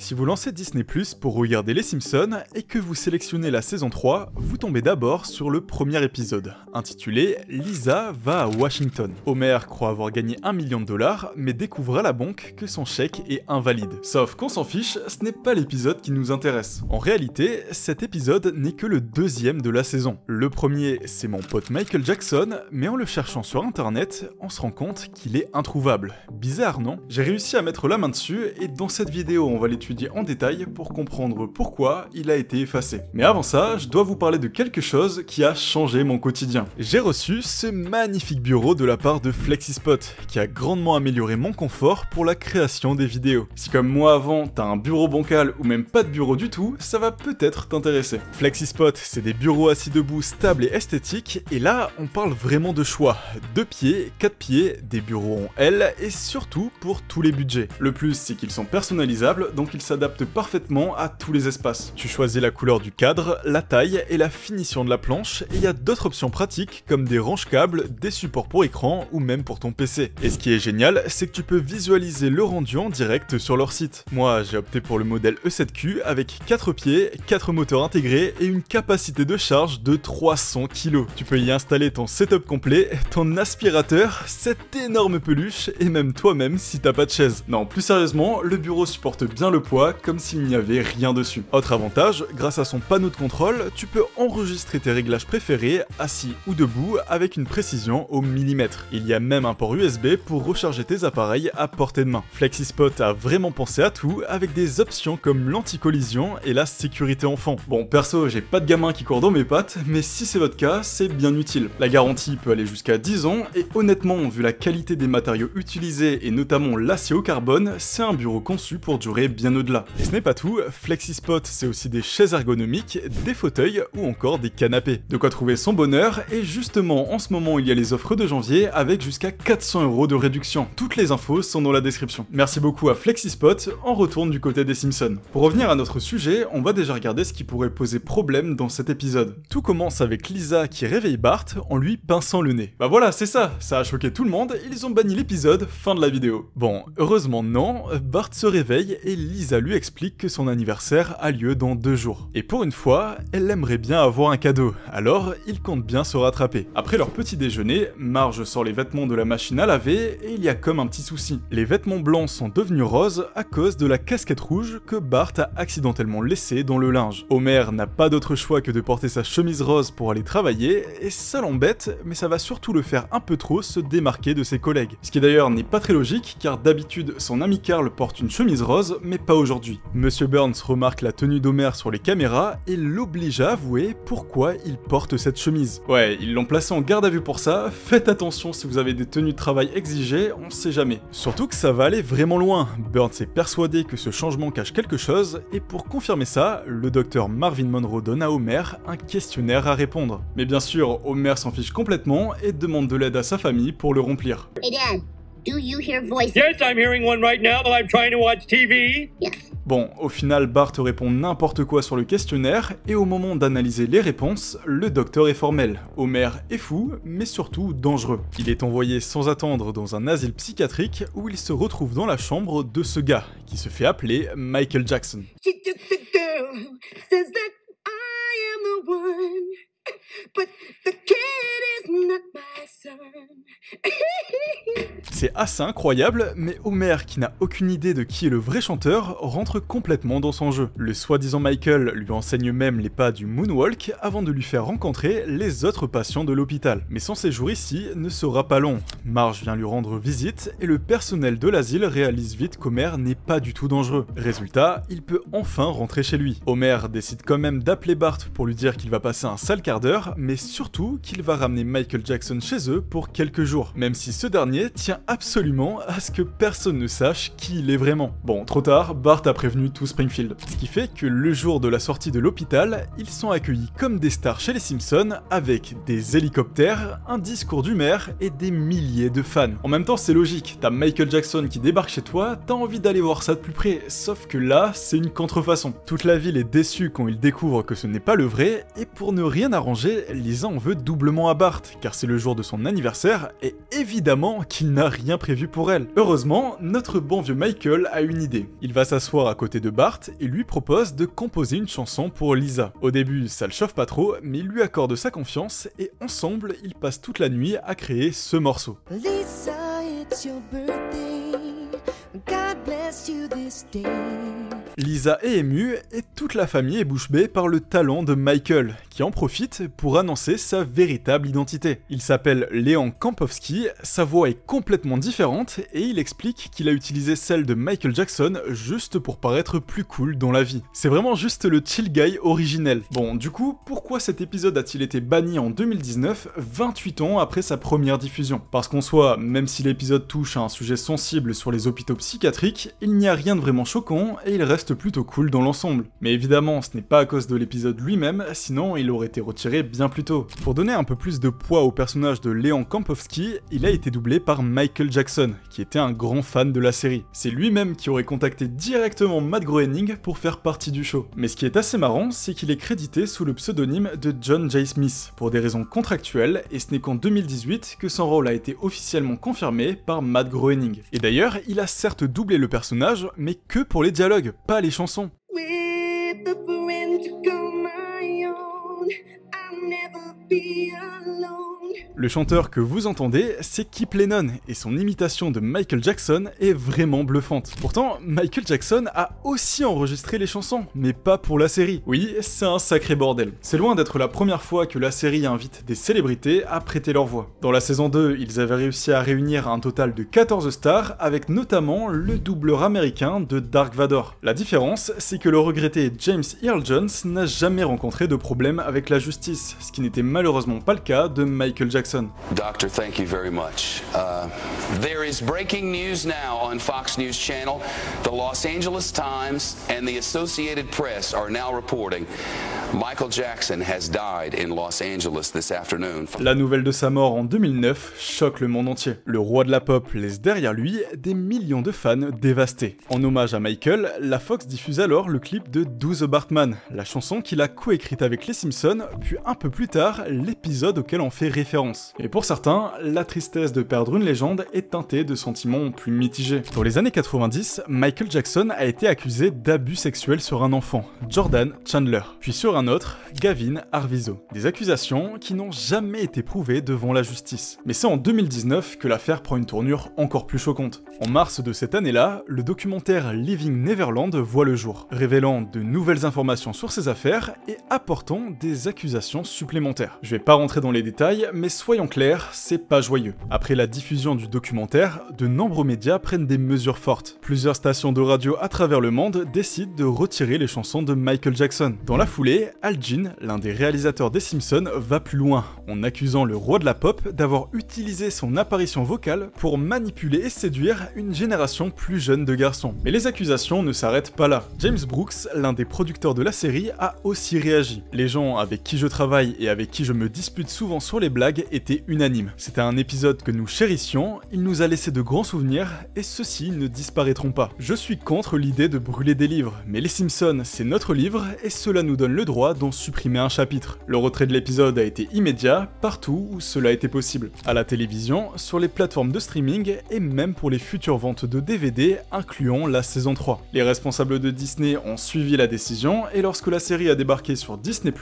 Si vous lancez Disney+ pour regarder les Simpsons et que vous sélectionnez la saison 3, vous tombez d'abord sur le premier épisode, intitulé « Lisa va à Washington ». Homer croit avoir gagné $1 million, mais découvre à la banque que son chèque est invalide. Sauf qu'on s'en fiche, ce n'est pas l'épisode qui nous intéresse. En réalité, cet épisode n'est que le deuxième de la saison. Le premier, c'est mon pote Michael Jackson, mais en le cherchant sur internet, on se rend compte qu'il est introuvable. Bizarre, non? J'ai réussi à mettre la main dessus, et dans cette vidéo, on va l'étudier en détail pour comprendre pourquoi il a été effacé. Mais avant ça, je dois vous parler de quelque chose qui a changé mon quotidien. J'ai reçu ce magnifique bureau de la part de Flexispot, qui a grandement amélioré mon confort pour la création des vidéos. Si comme moi avant, t'as un bureau bancal ou même pas de bureau du tout, ça va peut-être t'intéresser. Flexispot, c'est des bureaux assis debout stables et esthétiques, et là, on parle vraiment de choix. 2 pieds, 4 pieds, des bureaux en L, et surtout pour tous les budgets. Le plus, c'est qu'ils sont personnalisables, donc ils s'adapte parfaitement à tous les espaces. Tu choisis la couleur du cadre, la taille et la finition de la planche, et il y a d'autres options pratiques comme des range-câbles, des supports pour écran ou même pour ton PC. Et ce qui est génial, c'est que tu peux visualiser le rendu en direct sur leur site. Moi, j'ai opté pour le modèle E7Q avec 4 pieds, 4 moteurs intégrés et une capacité de charge de 300 kg. Tu peux y installer ton setup complet, ton aspirateur, cette énorme peluche et même toi-même si t'as pas de chaise. Non, plus sérieusement, le bureau supporte bien le poids comme s'il n'y avait rien dessus. Autre avantage, grâce à son panneau de contrôle, tu peux enregistrer tes réglages préférés, assis ou debout, avec une précision au millimètre. Il y a même un port USB pour recharger tes appareils à portée de main. Flexispot a vraiment pensé à tout, avec des options comme l'anti-collision et la sécurité enfant. Bon, perso, j'ai pas de gamin qui court dans mes pattes, mais si c'est votre cas, c'est bien utile. La garantie peut aller jusqu'à 10 ans, et honnêtement, vu la qualité des matériaux utilisés et notamment l'acier au carbone, c'est un bureau conçu pour durer bien au-delà. Et ce n'est pas tout, Flexispot c'est aussi des chaises ergonomiques, des fauteuils ou encore des canapés. De quoi trouver son bonheur, et justement en ce moment il y a les offres de janvier avec jusqu'à 400 € de réduction. Toutes les infos sont dans la description. Merci beaucoup à Flexispot, on retourne du côté des Simpsons. Pour revenir à notre sujet, on va déjà regarder ce qui pourrait poser problème dans cet épisode. Tout commence avec Lisa qui réveille Bart en lui pinçant le nez. Bah voilà, c'est ça a choqué tout le monde, ils ont banni l'épisode, fin de la vidéo. Bon, heureusement non, Bart se réveille et Lisa lui explique que son anniversaire a lieu dans 2 jours. Et pour une fois, elle aimerait bien avoir un cadeau, alors il compte bien se rattraper. Après leur petit déjeuner, Marge sort les vêtements de la machine à laver et il y a comme un petit souci. Les vêtements blancs sont devenus roses à cause de la casquette rouge que Bart a accidentellement laissée dans le linge. Homer n'a pas d'autre choix que de porter sa chemise rose pour aller travailler, et ça l'embête, mais ça va surtout le faire un peu trop se démarquer de ses collègues. Ce qui d'ailleurs n'est pas très logique, car d'habitude son ami Carl porte une chemise rose, mais pas aujourd'hui. Monsieur Burns remarque la tenue d'Homer sur les caméras et l'oblige à avouer pourquoi il porte cette chemise. Ouais, ils l'ont placé en garde à vue pour ça, faites attention si vous avez des tenues de travail exigées, on sait jamais. Surtout que ça va aller vraiment loin, Burns est persuadé que ce changement cache quelque chose, et pour confirmer ça, le docteur Marvin Monroe donne à Homer un questionnaire à répondre. Mais bien sûr, Homer s'en fiche complètement et demande de l'aide à sa famille pour le remplir. Hey Dad, do you hear voices? Yes, I'm hearing one right now while I'm trying to watch TV. Yes. Bon, au final, Bart répond n'importe quoi sur le questionnaire, et au moment d'analyser les réponses, le docteur est formel. Homer est fou, mais surtout dangereux. Il est envoyé sans attendre dans un asile psychiatrique où il se retrouve dans la chambre de ce gars, qui se fait appeler Michael Jackson. She's just a girl who says that I am the one, but the kid is not my son. C'est assez incroyable, mais Homer, qui n'a aucune idée de qui est le vrai chanteur, rentre complètement dans son jeu. Le soi-disant Michael lui enseigne même les pas du moonwalk avant de lui faire rencontrer les autres patients de l'hôpital. Mais son séjour ici ne sera pas long. Marge vient lui rendre visite et le personnel de l'asile réalise vite qu'Homer n'est pas du tout dangereux. Résultat, il peut enfin rentrer chez lui. Homer décide quand même d'appeler Bart pour lui dire qu'il va passer un sale quart d'heure, mais surtout qu'il va ramener Michael Jackson chez eux pour quelques jours, même si ce dernier tient absolument à ce que personne ne sache qui il est vraiment. Bon, trop tard, Bart a prévenu tout Springfield. Ce qui fait que le jour de la sortie de l'hôpital, ils sont accueillis comme des stars chez les Simpsons, avec des hélicoptères, un discours du maire et des milliers de fans. En même temps, c'est logique, t'as Michael Jackson qui débarque chez toi, t'as envie d'aller voir ça de plus près, sauf que là, c'est une contrefaçon. Toute la ville est déçue quand ils découvrent que ce n'est pas le vrai, et pour ne rien arranger, Lisa en veut doublement à Bart, car c'est le jour de de son anniversaire, et évidemment qu'il n'a rien prévu pour elle. Heureusement, notre bon vieux Michael a une idée. Il va s'asseoir à côté de Bart et lui propose de composer une chanson pour Lisa. Au début, ça le chauffe pas trop, mais il lui accorde sa confiance et ensemble, ils passent toute la nuit à créer ce morceau. Lisa, it's your birthday. God bless you this day. Lisa est émue et toute la famille est bouche bée par le talent de Michael, qui en profite pour annoncer sa véritable identité. Il s'appelle Leon Kampowski, sa voix est complètement différente et il explique qu'il a utilisé celle de Michael Jackson juste pour paraître plus cool dans la vie. C'est vraiment juste le chill guy originel. Bon, du coup, pourquoi cet épisode a-t-il été banni en 2019, 28 ans après sa première diffusion? Parce qu'en soi, même si l'épisode touche à un sujet sensible sur les hôpitaux psychiatriques, il n'y a rien de vraiment choquant et il reste plutôt cool dans l'ensemble. Mais évidemment, ce n'est pas à cause de l'épisode lui-même, sinon il aurait été retiré bien plus tôt. Pour donner un peu plus de poids au personnage de Leon Kampowski, il a été doublé par Michael Jackson, qui était un grand fan de la série. C'est lui-même qui aurait contacté directement Matt Groening pour faire partie du show. Mais ce qui est assez marrant, c'est qu'il est crédité sous le pseudonyme de John J. Smith, pour des raisons contractuelles, et ce n'est qu'en 2018 que son rôle a été officiellement confirmé par Matt Groening. Et d'ailleurs, il a certes doublé le personnage, mais que pour les dialogues, pas les chansons. With the friend to call my own, I'll never be alone. Le chanteur que vous entendez, c'est Kip Lennon, et son imitation de Michael Jackson est vraiment bluffante. Pourtant, Michael Jackson a aussi enregistré les chansons, mais pas pour la série. Oui, c'est un sacré bordel. C'est loin d'être la première fois que la série invite des célébrités à prêter leur voix. Dans la saison 2, ils avaient réussi à réunir un total de 14 stars, avec notamment le doubleur américain de Dark Vador. La différence, c'est que le regretté James Earl Jones n'a jamais rencontré de problème avec la justice, ce qui n'était malheureusement pas le cas de Michael Jackson. Doctor, thank you very much. There is breaking news now on Fox News Channel. The Los Angeles Times and the Associated Press are now reporting Michael Jackson has died in Los Angeles this afternoon. La nouvelle de sa mort en 2009 choque le monde entier. Le roi de la pop laisse derrière lui des millions de fans dévastés. En hommage à Michael, la Fox diffuse alors le clip de Do the Bartman, la chanson qu'il a coécrite avec les Simpsons, puis un peu plus tard, l'épisode auquel on fait référence. Et pour certains, la tristesse de perdre une légende est teintée de sentiments plus mitigés. Dans les années 90, Michael Jackson a été accusé d'abus sexuels sur un enfant, Jordan Chandler, puis sur un autre, Gavin Arvizo. Des accusations qui n'ont jamais été prouvées devant la justice. Mais c'est en 2019 que l'affaire prend une tournure encore plus choquante. En mars de cette année-là, le documentaire Living Neverland voit le jour, révélant de nouvelles informations sur ces affaires et apportant des accusations supplémentaires. Je vais pas rentrer dans les détails, mais soyons clairs, c'est pas joyeux. Après la diffusion du documentaire, de nombreux médias prennent des mesures fortes. Plusieurs stations de radio à travers le monde décident de retirer les chansons de Michael Jackson. Dans la foulée, Al Jean, l'un des réalisateurs des Simpsons, va plus loin, en accusant le roi de la pop d'avoir utilisé son apparition vocale pour manipuler et séduire une génération plus jeune de garçons. Mais les accusations ne s'arrêtent pas là. James Brooks, l'un des producteurs de la série, a aussi réagi. Les gens avec qui je travaille et avec qui je me dispute souvent sur les blagues étaient unanimes. C'était un épisode que nous chérissions, il nous a laissé de grands souvenirs et ceux-ci ne disparaîtront pas. Je suis contre l'idée de brûler des livres, mais les Simpsons, c'est notre livre et cela nous donne le droit d'en supprimer un chapitre. Le retrait de l'épisode a été immédiat, partout où cela était possible. À la télévision, sur les plateformes de streaming et même pour les futures ventes de DVD incluant la saison 3. Les responsables de Disney ont suivi la décision et lorsque la série a débarqué sur Disney+,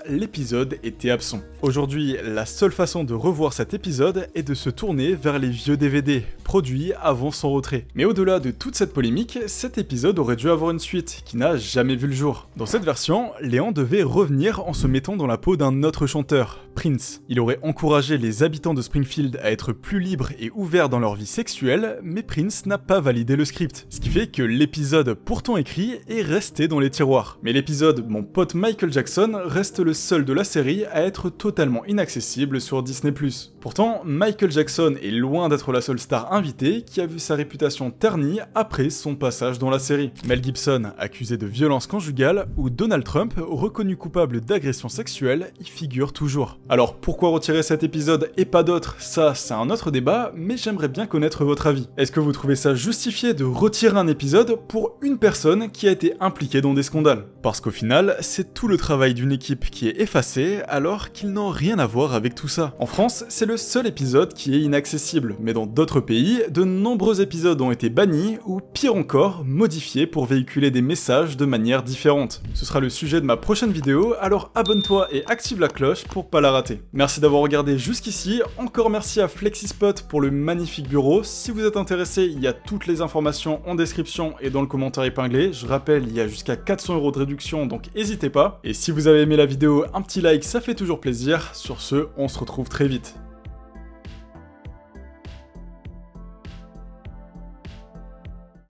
l'épisode était absent. Aujourd'hui, la seule façon de revoir cet épisode est de se tourner vers les vieux DVD, produits avant son retrait. Mais au-delà de toute cette polémique, cet épisode aurait dû avoir une suite, qui n'a jamais vu le jour. Dans cette version, Léon devait revenir en se mettant dans la peau d'un autre chanteur, Prince. Il aurait encouragé les habitants de Springfield à être plus libres et ouverts dans leur vie sexuelle, mais Prince n'a pas validé le script. Ce qui fait que l'épisode, pourtant écrit, est resté dans les tiroirs. Mais l'épisode Mon pote Michael Jackson reste le seul de la série à être totalement inaccessible sur Disney+. Pourtant, Michael Jackson est loin d'être la seule star invitée qui a vu sa réputation ternie après son passage dans la série. Mel Gibson, accusé de violence conjugale, ou Donald Trump, reconnu coupable d'agression sexuelle, y figure toujours. Alors pourquoi retirer cet épisode et pas d'autres, ça c'est un autre débat, mais j'aimerais bien connaître votre avis. Est-ce que vous trouvez ça justifié de retirer un épisode pour une personne qui a été impliquée dans des scandales? Parce qu'au final, c'est tout le travail d'une équipe qui est effacé, alors qu'ils n'ont rien à voir avec tout ça. En France, c'est le seul épisode qui est inaccessible, mais dans d'autres pays, de nombreux épisodes ont été bannis, ou pire encore, modifiés pour véhiculer des messages de manière différente. Ce sera le sujet de ma prochaine vidéo, alors abonne-toi et active la cloche pour pas la rater. Merci d'avoir regardé jusqu'ici, encore merci à Flexispot pour le magnifique bureau. Si vous êtes intéressé, il y a toutes les informations en description et dans le commentaire épinglé. Je rappelle, il y a jusqu'à 400 € de réduction, donc n'hésitez pas. Et si vous avez aimé la vidéo, un petit like, ça fait toujours plaisir. Sur ce, on se retrouve très vite.